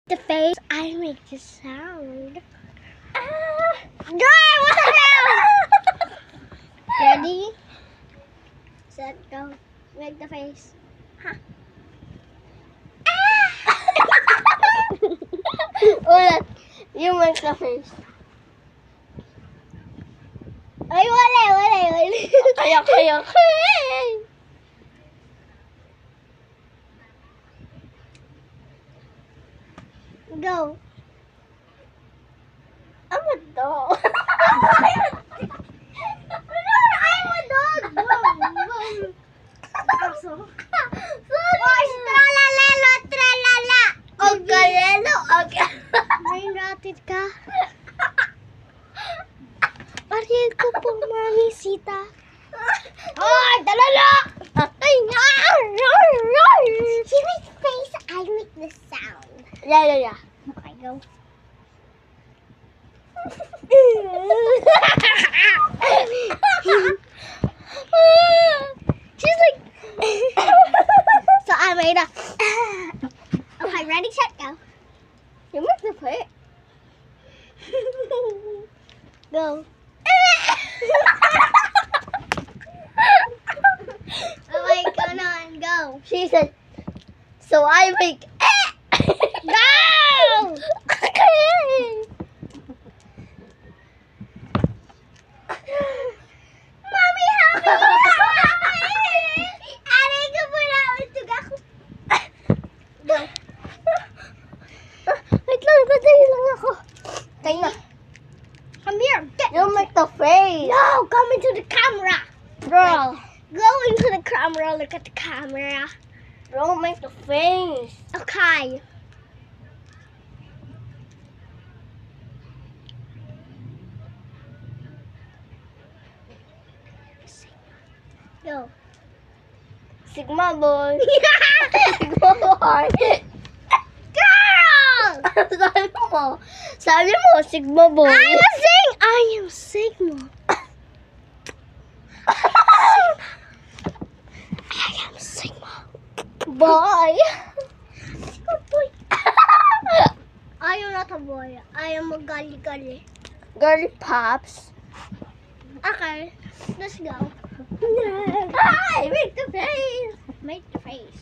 the face, I make the sound. Girl, what the hell? Ready? Set, go. Make the face. Huh. Ulit. You make the face. Ay, wala. Kaya. Go. I'm a dog. I'm a dog. Tralala. Okay. May ratit ka. Ariel ko po, Mami Sita. Oh, talala! Ay, She makes face, I make the sound. Yeah. Okay, go. She's like... So I made a... Okay, ready, set, go. You make the play. Go. Okay, go. She said, so I make... Go! Mommy, help me! Aray ka po na. Utog ako. Go. Wait lang, patay lang ako. Tayo na. Come here. You make the face. No, come into the camera. Bro. Go into the camera. Look at the camera. Bro, make the face. Okay. Go. Sigma boy. Sigma boy. Girl! Sabi mo, Sigma boy. I am Sigma. I am Sigma. Boy. Sigma boy. I am not a boy. I am a girly. Girly pops. Okay, let's go. Hi, make the face. Make the face.